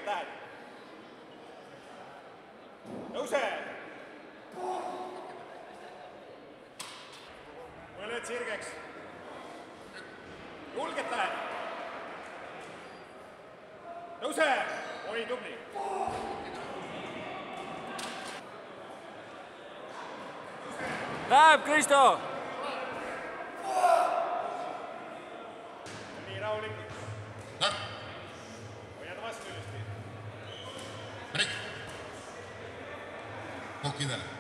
tähed. Tõuse! Mõeled sirgeks. Julged tähed. Tõuse! Oi, tubli. Läheb, Kristo! Nii rahulikult. Hoiad vastu ülesti. Kokki peale.